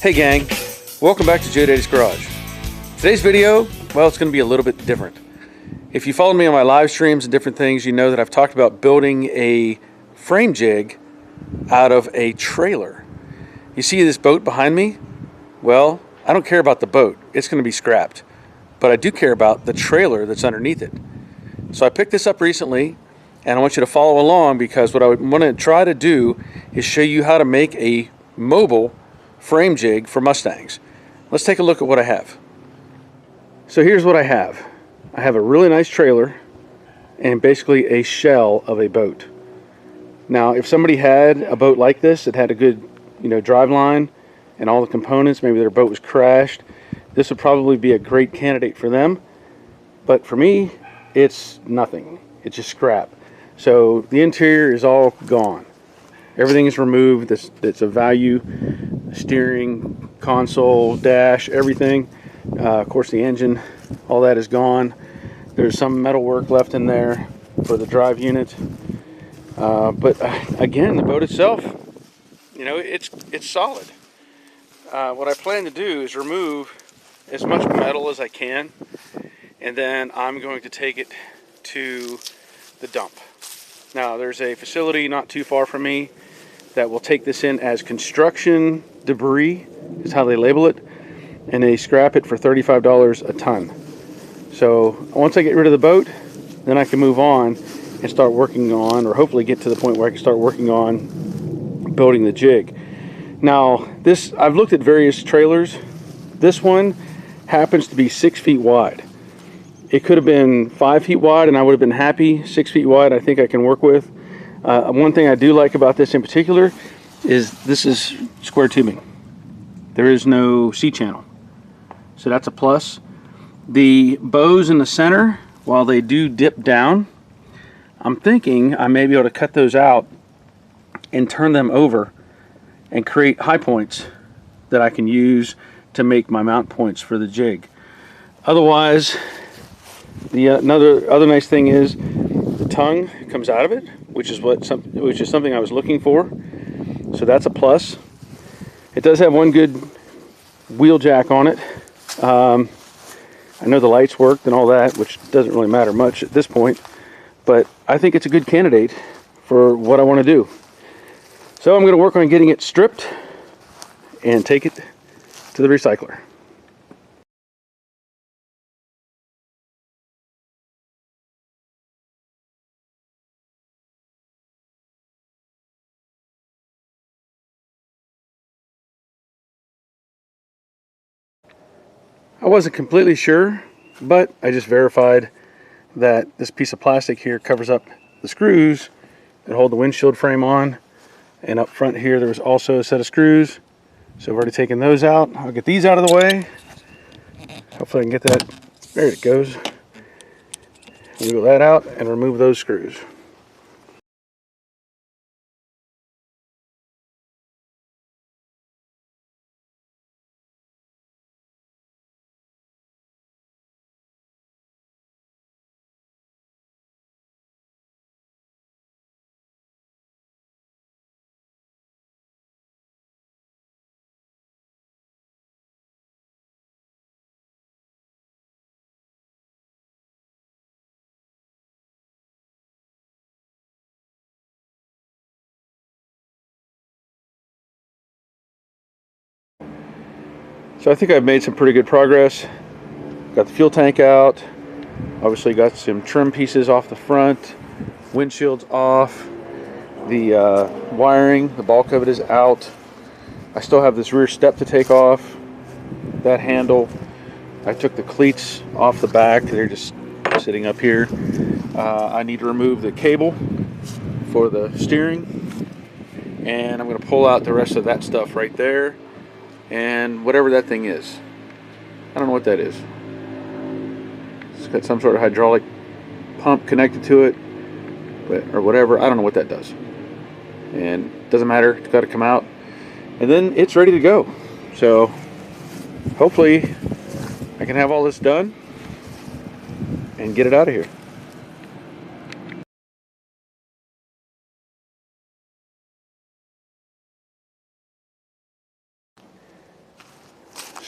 Hey gang, welcome back to JDaddy's Garage. Today's video, well, it's going to be a little bit different. If you followed me on my live streams and different things, you know that I've talked about building a frame jig out of a trailer. You see this boat behind me? Well, I don't care about the boat. It's going to be scrapped. But I do care about the trailer that's underneath it. So I picked this up recently, and I want you to follow along because what I want to try to do is show you how to make a mobile frame jig for Mustangs. Let's take a look at what I have. So here's what I have. I have a really nice trailer and basically a shell of a boat. Now, if somebody had a boat like this that had a good, drive line and all the components, maybe their boat was crashed, this would probably be a great candidate for them. But for me, it's nothing. It's just scrap. So the interior is all gone. Everything is removed. That's a value. Steering, console, dash, everything. Of course, the engine, all that is gone. There's some metal work left in there for the drive unit. But again, the boat itself, it's solid. What I plan to do is remove as much metal as I can, and then I'm going to take it to the dump. Now, there's a facility not too far from me that will take this in as construction debris, is how they label it, and they scrap it for $35 a ton. So once I get rid of the boat, then I can move on and start working on, or hopefully get to the point where I can start working on building the jig. Now, I've looked at various trailers. This one happens to be 6 feet wide. It could have been 5 feet wide and I would have been happy. 6 feet wide I think I can work with. One thing I do like about this in particular is this is square tubing. There is no C-channel, so that's a plus. The bows in the center, while they do dip down, I'm thinking I may be able to cut those out and turn them over and create high points that I can use to make my mount points for the jig. Otherwise, the other nice thing is the tongue comes out of it, which is something I was looking for. So that's a plus. It does have one good wheel jack on it. I know the lights worked and all that, which doesn't really matter much at this point, but I think it's a good candidate for what I want to do. So I'm going to work on getting it stripped and take it to the recycler. I wasn't completely sure, but I just verified that this piece of plastic here covers up the screws that hold the windshield frame on, and up front here there was also a set of screws, so I've already taken those out. I'll get these out of the way. Hopefully I can get that. There it goes. Wiggle that out and remove those screws. So I think I've made some pretty good progress. Got the fuel tank out. Obviously got some trim pieces off the front. Windshield's off. The wiring, the bulk of it is out. I still have this rear step to take off. That handle. I took the cleats off the back. They're just sitting up here. I need to remove the cable for the steering. And I'm going to pull out the rest of that stuff right there. And whatever that thing is. I don't know what that is. It's got some sort of hydraulic pump connected to it, or whatever. I don't know what that does. And it doesn't matter. It's got to come out. And then it's ready to go. So hopefully I can have all this done and get it out of here.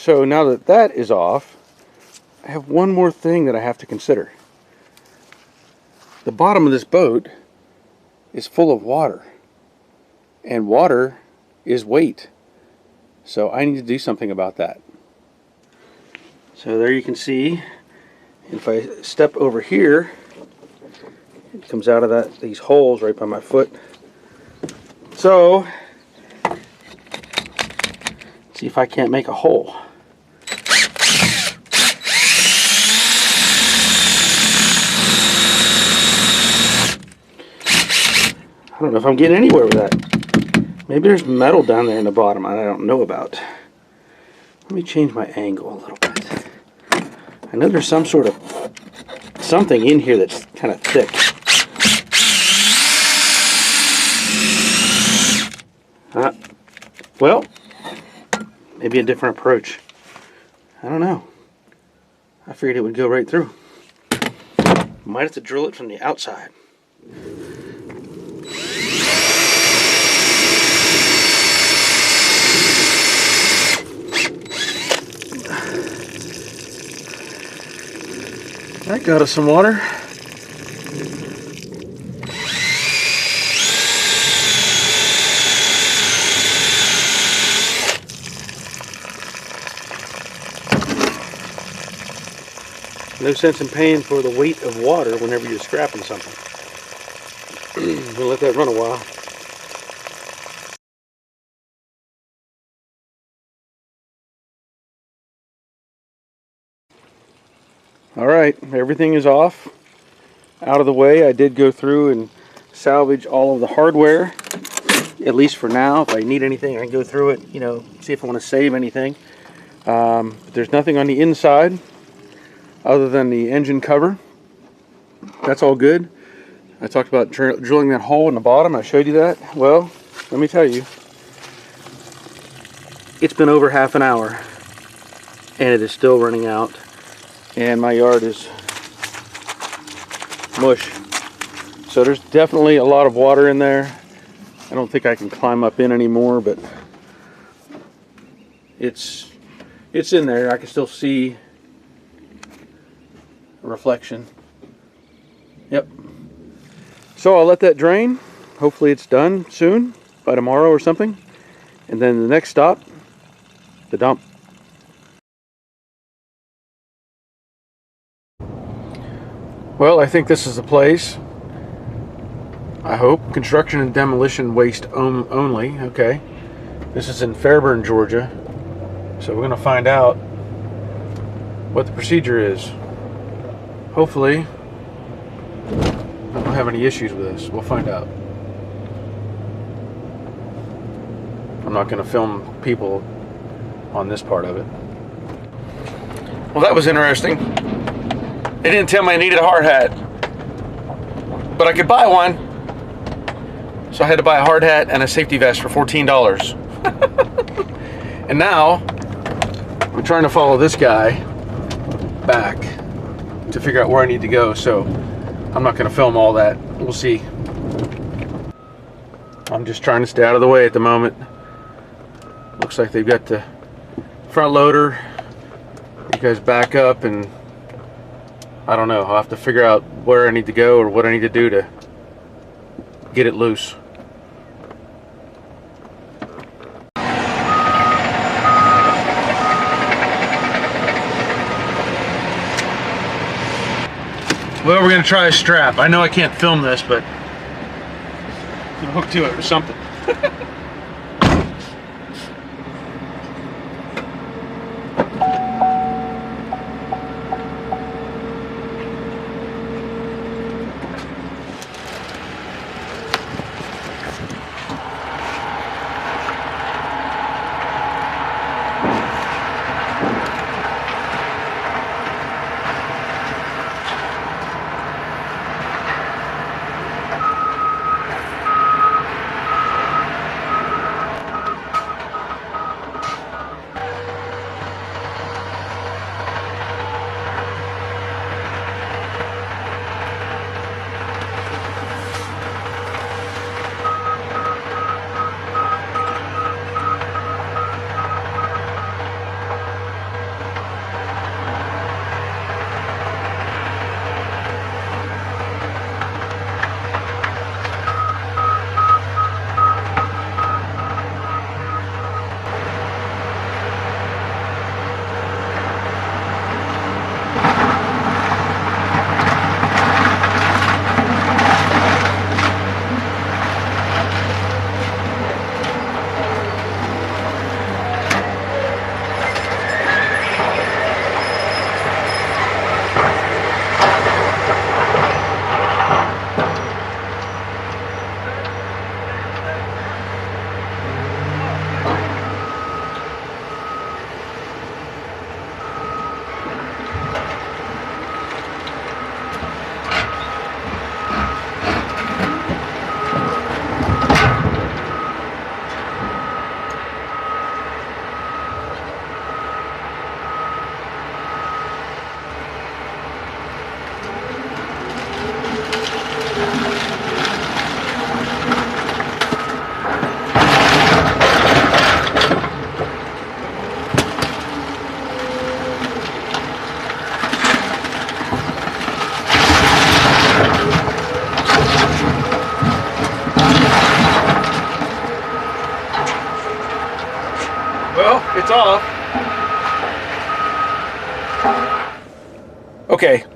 So now that that is off, I have one more thing that I have to consider. The bottom of this boat is full of water, and water is weight. So I need to do something about that. So there you can see, if I step over here, it comes out of these holes right by my foot. So, see if I can't make a hole. I don't know if I'm getting anywhere with that. Maybe there's metal down there in the bottom I don't know about. Let me change my angle a little bit. I know there's some sort of something in here that's kind of thick. Well, maybe a different approach. I don't know. I figured it would go right through. Might have to drill it from the outside. That got us some water. No sense in paying for the weight of water whenever you're scrapping something. We'll let that run a while. Alright, everything is off, out of the way. I did go through and salvage all of the hardware, at least for now. If I need anything, I can go through it, you know, see if I want to save anything. But there's nothing on the inside other than the engine cover. That's all good. I talked about drilling that hole in the bottom. I showed you that. Well, let me tell you, it's been over half an hour and it is still running out, and my yard is mush. So there's definitely a lot of water in there. I don't think I can climb up in anymore, but it's in there. I can still see a reflection. Yep. So I'll let that drain. Hopefully it's done soon, by tomorrow or something. And then the next stop, the dump. Well, I think this is the place. I hope. Construction and demolition waste only. Okay. This is in Fairburn, Georgia. So we're going to find out what the procedure is. Hopefully I don't have any issues with this. We'll find out. I'm not going to film people on this part of it. Well, that was interesting. They didn't tell me I needed a hard hat, but I could buy one. So I had to buy a hard hat and a safety vest for $14. And now I'm trying to follow this guy back to figure out where I need to go. So I'm not going to film all that. We'll see. I'm just trying to stay out of the way at the moment. Looks like they've got the front loader. You guys back up, and I don't know. I'll have to figure out where I need to go or what I need to do to get it loose. Well, we're going to try a strap. I know I can't film this, but I'm hooked to it or something.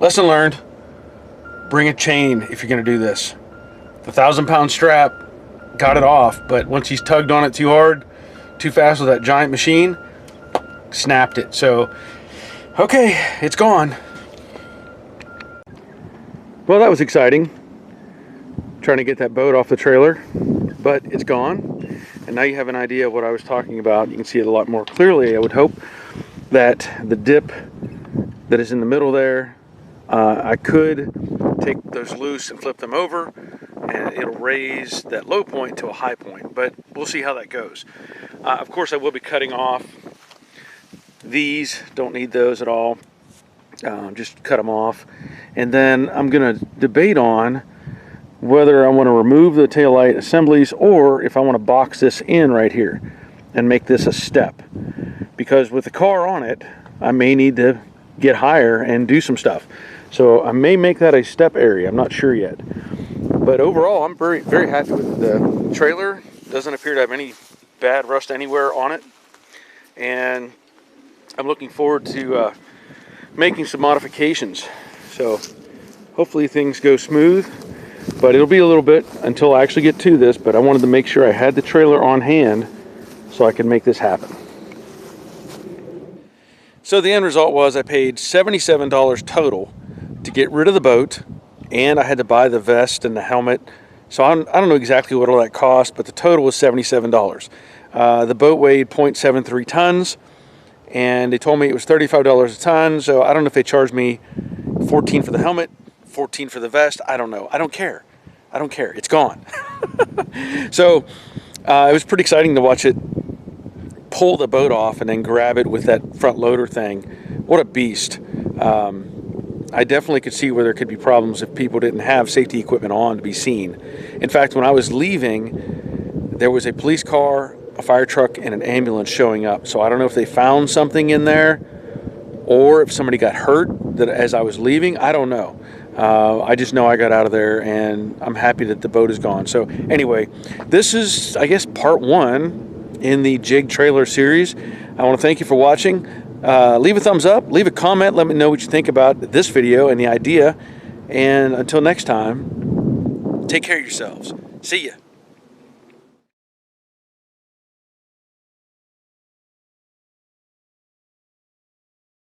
Lesson learned, bring a chain if you're going to do this. The 1,000-pound strap got it off, but once he's tugged on it too hard, too fast with that giant machine, snapped it. So, okay, it's gone. Well, that was exciting, trying to get that boat off the trailer, but it's gone. And now you have an idea of what I was talking about. You can see it a lot more clearly. I would hope that the dip that is in the middle there, I could take those loose and flip them over, and it'll raise that low point to a high point, but we'll see how that goes. Of course, I will be cutting off these. Don't need those at all. Just cut them off. And then I'm going to debate on whether I want to remove the taillight assemblies or if I want to box this in right here and make this a step. Because with the car on it, I may need to get higher and do some stuff. So I may make that a step area. I'm not sure yet. But overall, I'm very, very happy with the trailer. Doesn't appear to have any bad rust anywhere on it. And I'm looking forward to making some modifications. So hopefully things go smooth, but it'll be a little bit until I actually get to this, but I wanted to make sure I had the trailer on hand so I could make this happen. So the end result was I paid $77 total to get rid of the boat, and I had to buy the vest and the helmet. So I don't know exactly what all that cost, but the total was $77. The boat weighed 0.73 tons, and they told me it was $35 a ton. So I don't know if they charged me $14 for the helmet, $14 for the vest. I don't know. I don't care. I don't care. It's gone. So it was pretty exciting to watch it pull the boat off and then grab it with that front loader thing. What a beast. I definitely could see where there could be problems if people didn't have safety equipment on to be seen. In fact, when I was leaving, there was a police car, a fire truck, and an ambulance showing up. So I don't know if they found something in there or if somebody got hurt that as I was leaving. I don't know. I just know I got out of there, and I'm happy that the boat is gone. So anyway, this is, I guess, part 1 in the Jig Trailer series. I want to thank you for watching. Leave a thumbs up, leave a comment, let me know what you think about this video and the idea. And until next time, take care of yourselves. See ya.